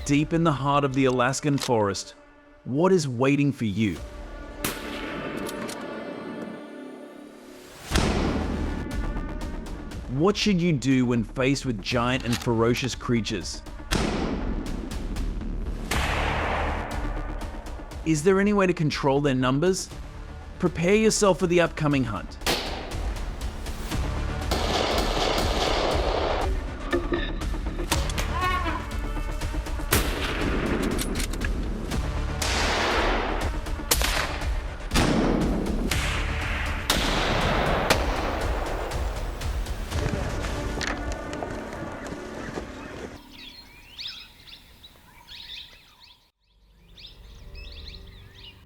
Deep in the heart of the Alaskan forest, what is waiting for you? What should you do when faced with giant and ferocious creatures? Is there any way to control their numbers? Prepare yourself for the upcoming hunt.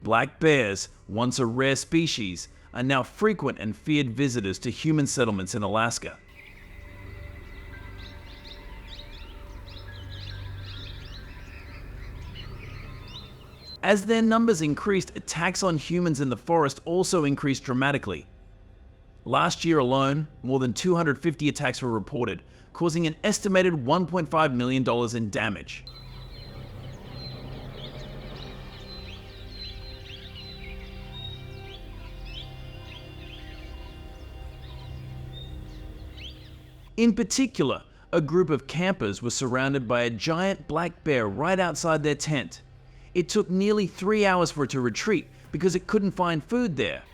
Black bears, once a rare species, are now frequent and feared visitors to human settlements in Alaska. As their numbers increased, attacks on humans in the forest also increased dramatically. Last year alone, more than 250 attacks were reported, causing an estimated $1.5 million in damage. In particular, a group of campers were surrounded by a giant black bear right outside their tent. It took nearly 3 hours for it to retreat because it couldn't find food there.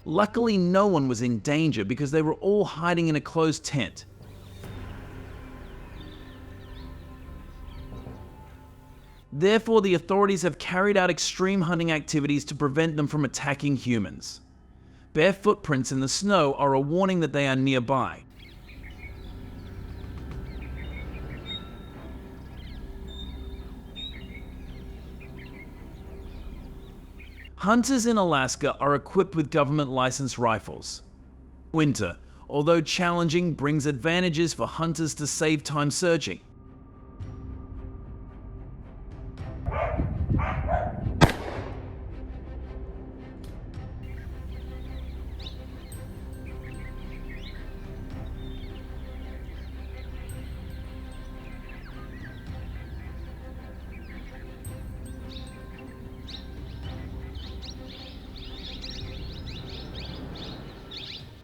Luckily, no one was in danger because they were all hiding in a closed tent. Therefore, the authorities have carried out extreme hunting activities to prevent them from attacking humans. Bear footprints in the snow are a warning that they are nearby. Hunters in Alaska are equipped with government-licensed rifles. Winter, although challenging, brings advantages for hunters to save time searching.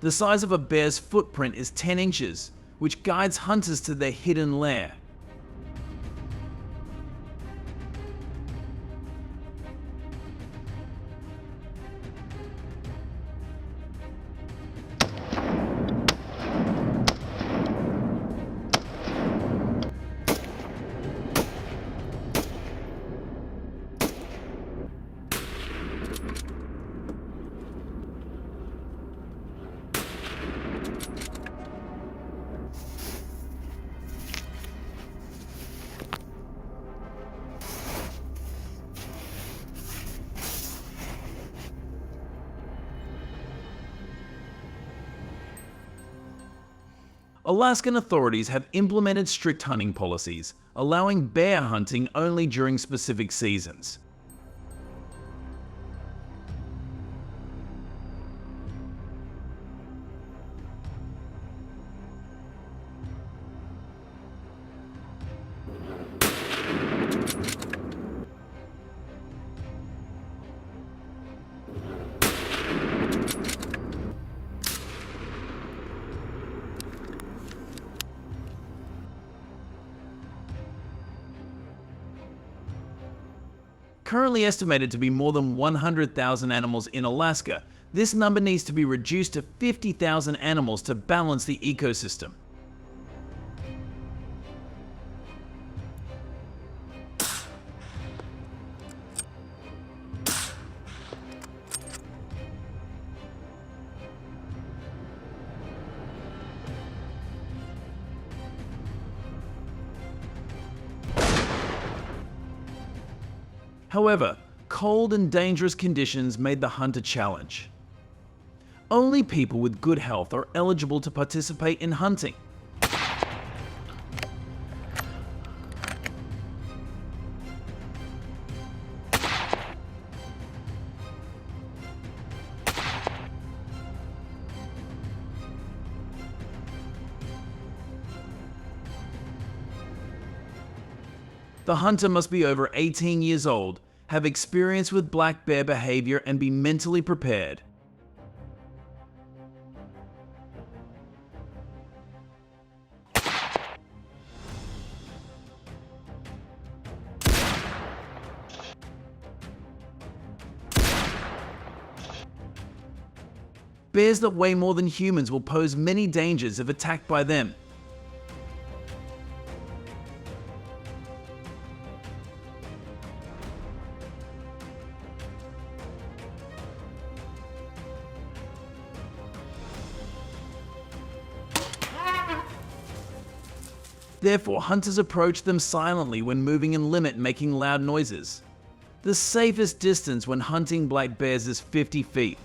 The size of a bear's footprint is 10 inches, which guides hunters to their hidden lair. Alaskan authorities have implemented strict hunting policies, allowing bear hunting only during specific seasons. Currently estimated to be more than 100,000 animals in Alaska, this number needs to be reduced to 50,000 animals to balance the ecosystem. However, cold and dangerous conditions made the hunt a challenge. Only people with good health are eligible to participate in hunting. The hunter must be over 18 years old, have experience with black bear behavior, and be mentally prepared. Bears that weigh more than humans will pose many dangers if attacked by them. Therefore, hunters approach them silently when moving and limit making loud noises. The safest distance when hunting black bears is 50 feet.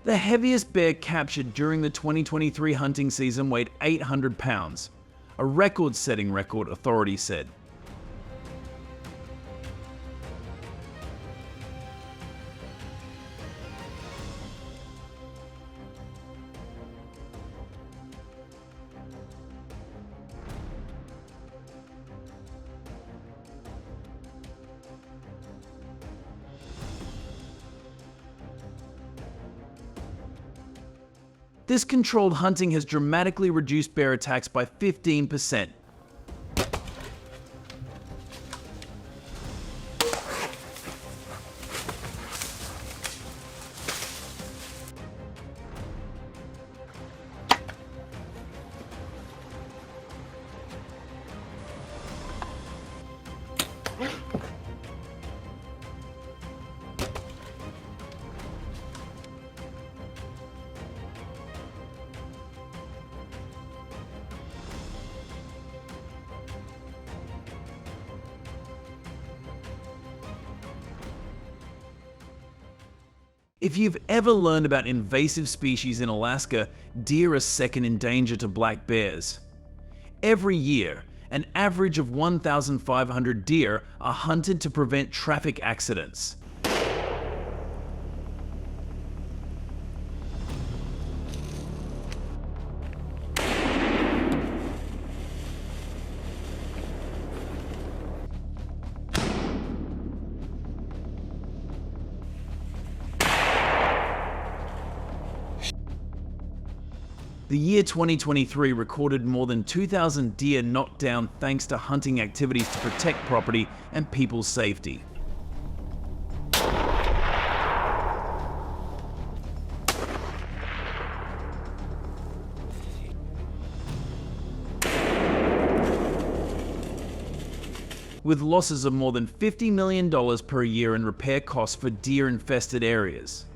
The heaviest bear captured during the 2023 hunting season weighed 800 pounds, a record-setting record, authorities said. This controlled hunting has dramatically reduced bear attacks by 15%. If you've ever learned about invasive species in Alaska, deer are second in danger to black bears. Every year, an average of 1,500 deer are hunted to prevent traffic accidents. The year 2023 recorded more than 2,000 deer knocked down thanks to hunting activities to protect property and people's safety. With losses of more than $50 million per year in repair costs for deer-infested areas.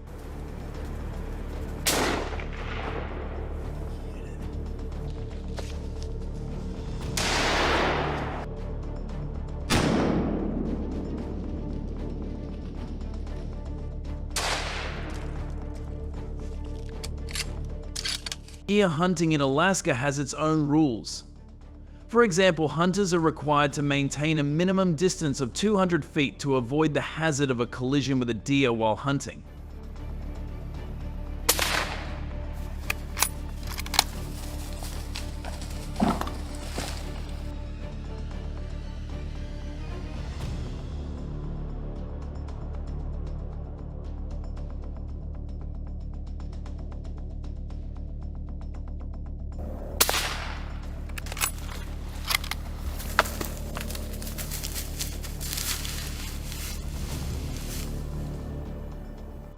Deer hunting in Alaska has its own rules. For example, hunters are required to maintain a minimum distance of 200 feet to avoid the hazard of a collision with a deer while hunting.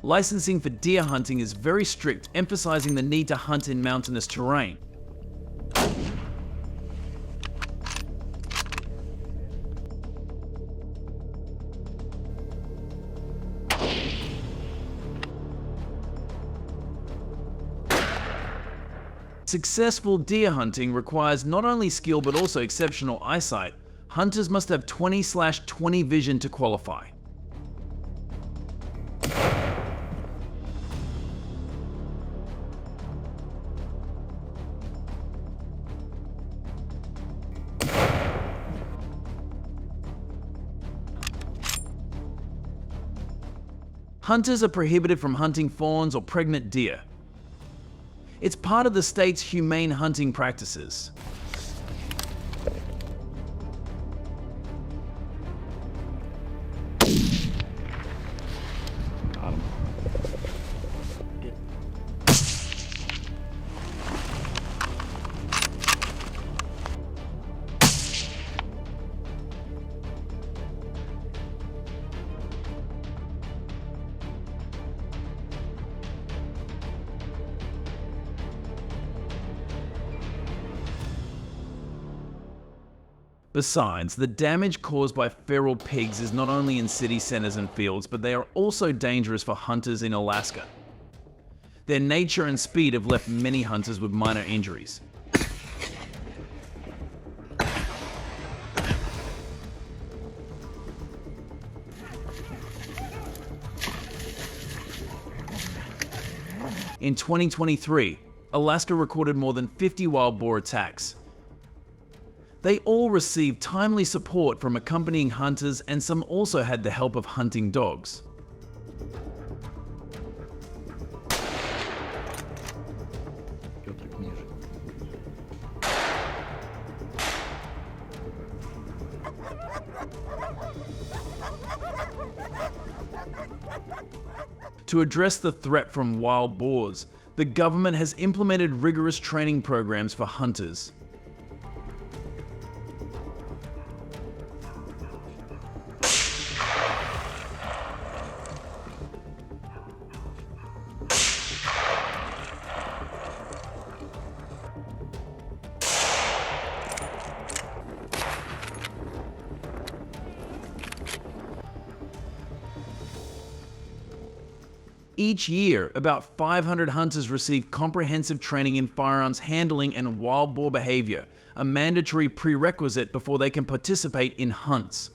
Licensing for deer hunting is very strict, emphasizing the need to hunt in mountainous terrain. Successful deer hunting requires not only skill but also exceptional eyesight. Hunters must have 20/20 vision to qualify. Hunters are prohibited from hunting fawns or pregnant deer. It's part of the state's humane hunting practices. Besides, the damage caused by feral pigs is not only in city centers and fields, but they are also dangerous for hunters in Alaska. Their nature and speed have left many hunters with minor injuries. In 2023, Alaska recorded more than 50 wild boar attacks. They all received timely support from accompanying hunters, and some also had the help of hunting dogs. To address the threat from wild boars, the government has implemented rigorous training programs for hunters. Each year, about 500 hunters receive comprehensive training in firearms handling and wild boar behavior, a mandatory prerequisite before they can participate in hunts.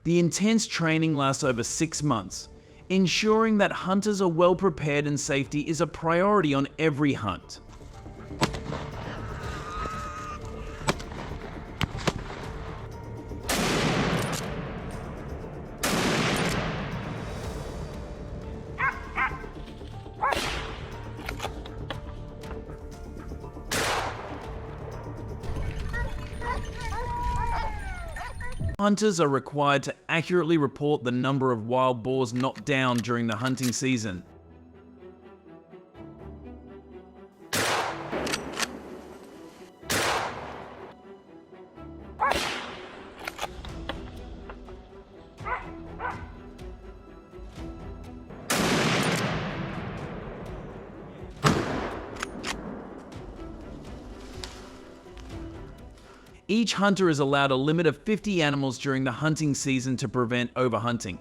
The intense training lasts over 6 months. Ensuring that hunters are well prepared and safety is a priority on every hunt. Hunters are required to accurately report the number of wild boars knocked down during the hunting season. Each hunter is allowed a limit of 50 animals during the hunting season to prevent overhunting.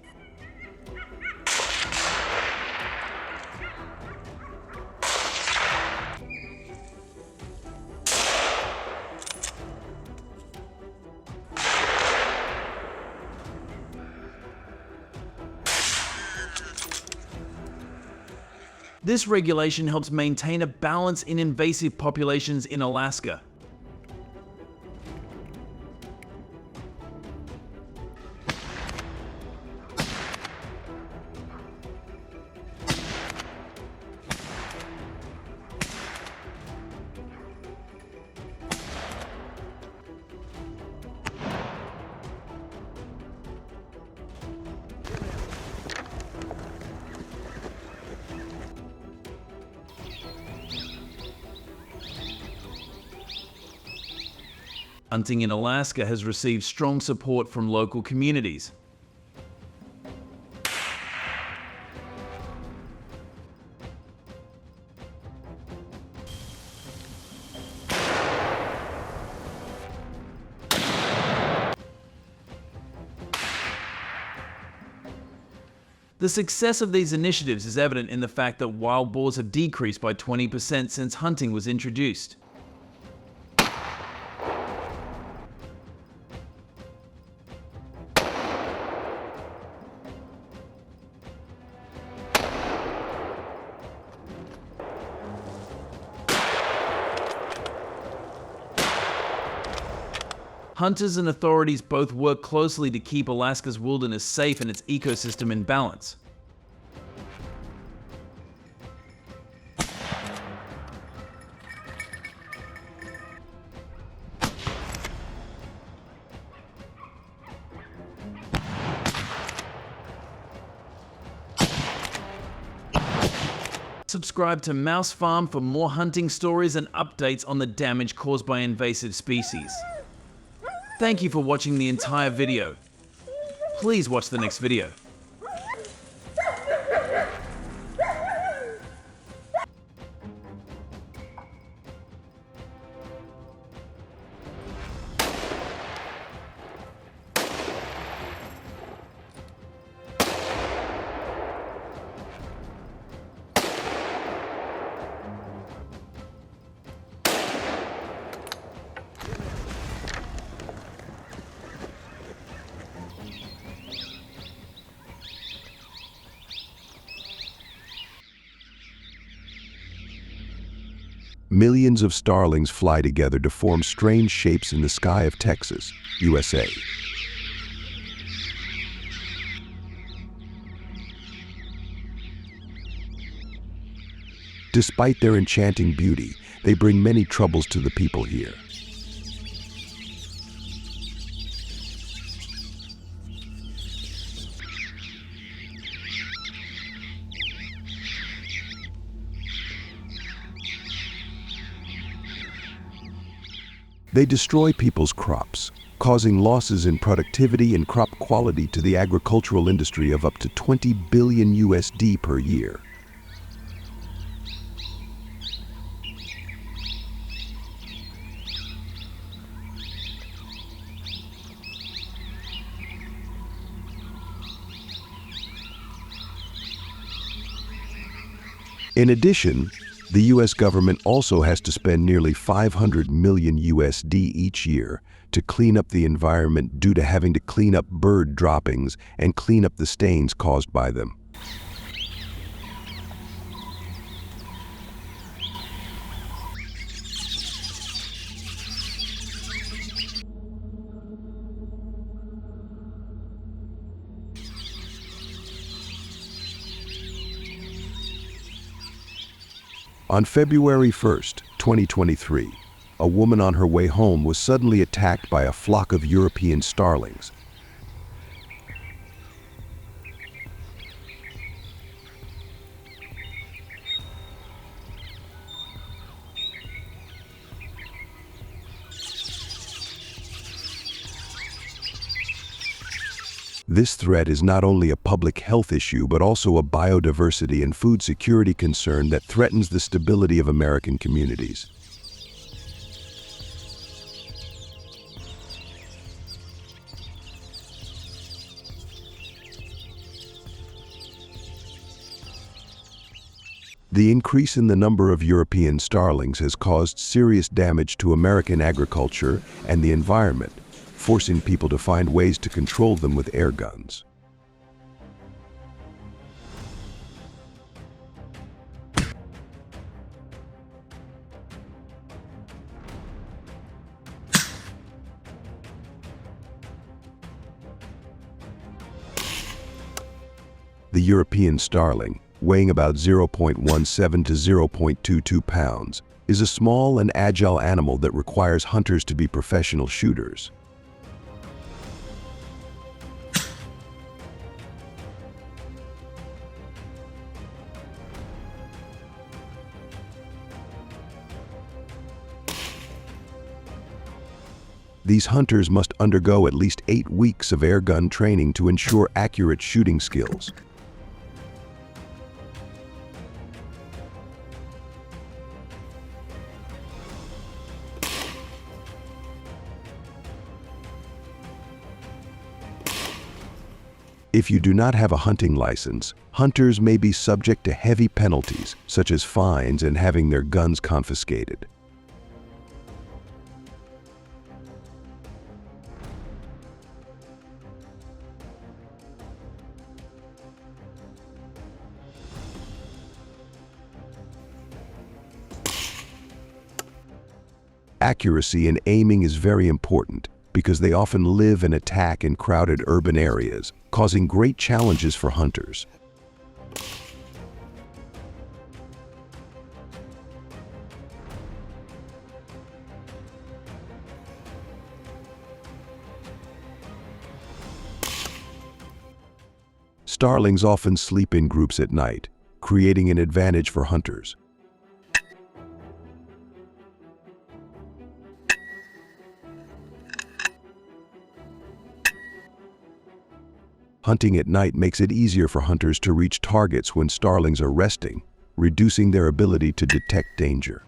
This regulation helps maintain a balance in invasive populations in Alaska. Hunting in Alaska has received strong support from local communities. The success of these initiatives is evident in the fact that wild boars have decreased by 20% since hunting was introduced. Hunters and authorities both work closely to keep Alaska's wilderness safe and its ecosystem in balance. Subscribe to Mouse Farm for more hunting stories and updates on the damage caused by invasive species. Thank you for watching the entire video. Please watch the next video. Millions of starlings fly together to form strange shapes in the sky of Texas, USA. Despite their enchanting beauty, they bring many troubles to the people here. They destroy people's crops, causing losses in productivity and crop quality to the agricultural industry of up to 20 billion USD per year. In addition, the U.S. government also has to spend nearly 500 million USD each year to clean up the environment due to having to clean up bird droppings and clean up the stains caused by them. On February 1st, 2023, a woman on her way home was suddenly attacked by a flock of European starlings. This threat is not only a public health issue, but also a biodiversity and food security concern that threatens the stability of American communities. The increase in the number of European starlings has caused serious damage to American agriculture and the environment, forcing people to find ways to control them with air guns. The European starling, weighing about 0.17 to 0.22 pounds, is a small and agile animal that requires hunters to be professional shooters. These hunters must undergo at least 8 weeks of airgun training to ensure accurate shooting skills. If you do not have a hunting license, hunters may be subject to heavy penalties, such as fines and having their guns confiscated. Accuracy in aiming is very important because they often live and attack in crowded urban areas, causing great challenges for hunters. Starlings often sleep in groups at night, creating an advantage for hunters. Hunting at night makes it easier for hunters to reach targets when starlings are resting, reducing their ability to detect danger.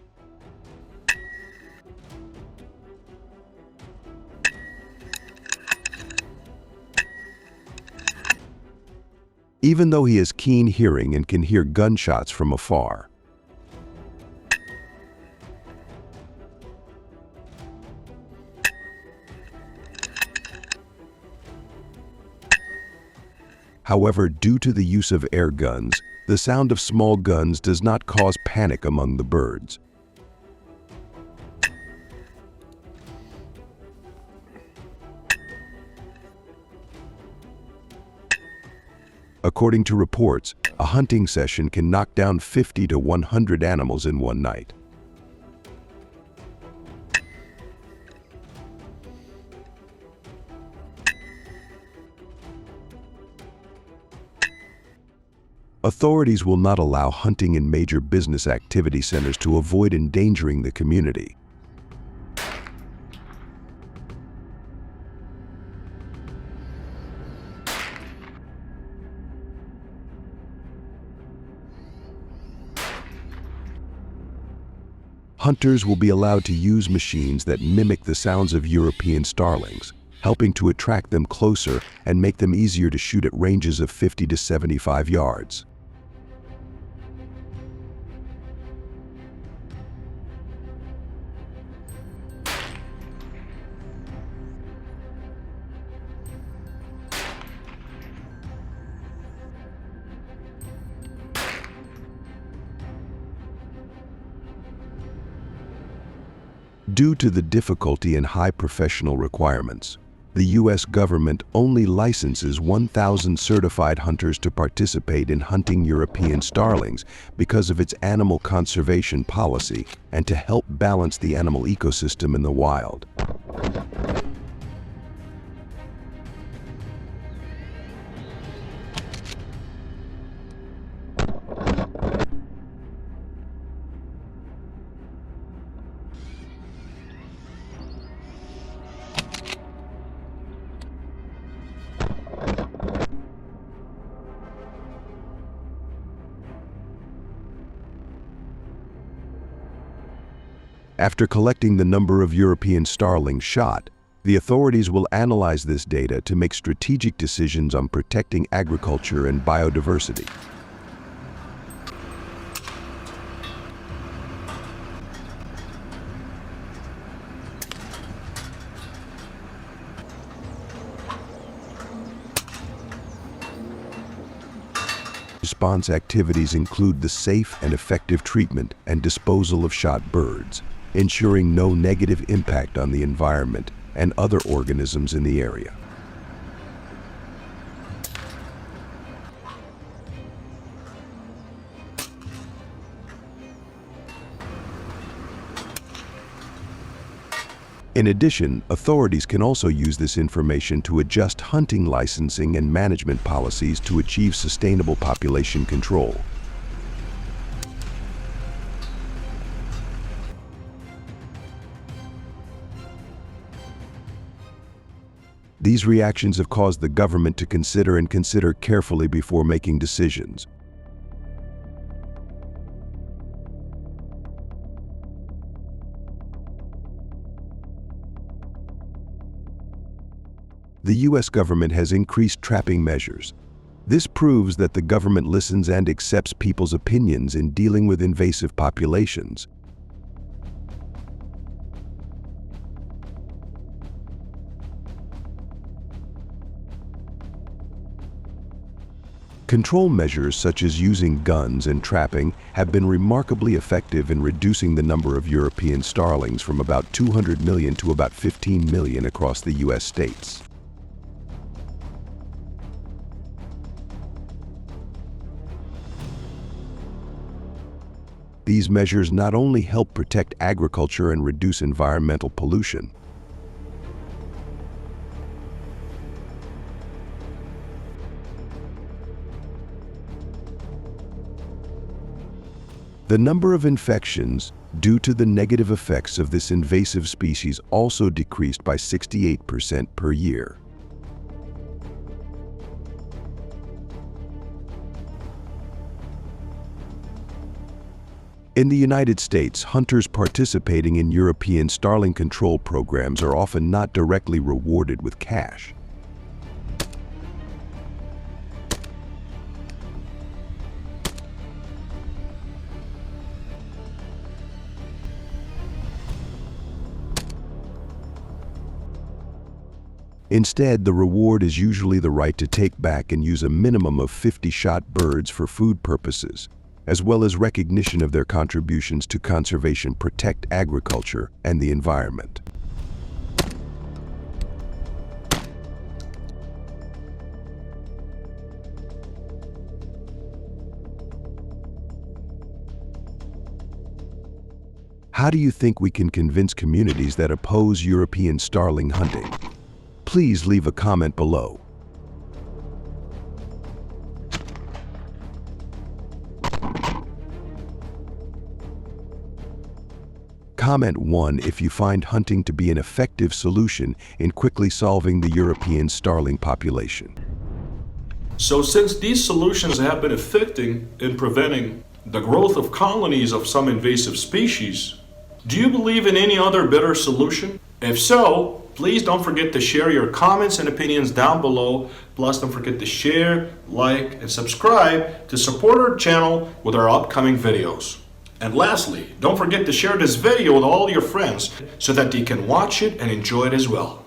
Even though he has keen hearing and can hear gunshots from afar, however, due to the use of air guns, the sound of small guns does not cause panic among the birds. According to reports, a hunting session can knock down 50 to 100 animals in one night. Authorities will not allow hunting in major business activity centers to avoid endangering the community. Hunters will be allowed to use machines that mimic the sounds of European starlings, helping to attract them closer and make them easier to shoot at ranges of 50 to 75 yards. Due to the difficulty and high professional requirements, the U.S. government only licenses 1,000 certified hunters to participate in hunting European starlings because of its animal conservation policy and to help balance the animal ecosystem in the wild. After collecting the number of European starlings shot, the authorities will analyze this data to make strategic decisions on protecting agriculture and biodiversity. Response activities include the safe and effective treatment and disposal of shot birds, ensuring no negative impact on the environment and other organisms in the area. In addition, authorities can also use this information to adjust hunting licensing and management policies to achieve sustainable population control. These reactions have caused the government to consider carefully before making decisions. the U.S. government has increased trapping measures. This proves that the government listens and accepts people's opinions in dealing with invasive populations. Control measures such as using guns and trapping have been remarkably effective in reducing the number of European starlings from about 200 million to about 15 million across the U.S. states. These measures not only help protect agriculture and reduce environmental pollution, the number of infections due to the negative effects of this invasive species also decreased by 68% per year. In the United States, hunters participating in European starling control programs are often not directly rewarded with cash. Instead, the reward is usually the right to take back and use a minimum of 50 shot birds for food purposes, as well as recognition of their contributions to conservation, protect agriculture and the environment. How do you think we can convince communities that oppose European starling hunting? Please leave a comment below. Comment 1 if you find hunting to be an effective solution in quickly solving the European starling population. So since these solutions have been effective in preventing the growth of colonies of some invasive species, do you believe in any other better solution? If so, please don't forget to share your comments and opinions down below. Plus, don't forget to share, like, and subscribe to support our channel with our upcoming videos. And lastly, don't forget to share this video with all your friends so that they can watch it and enjoy it as well.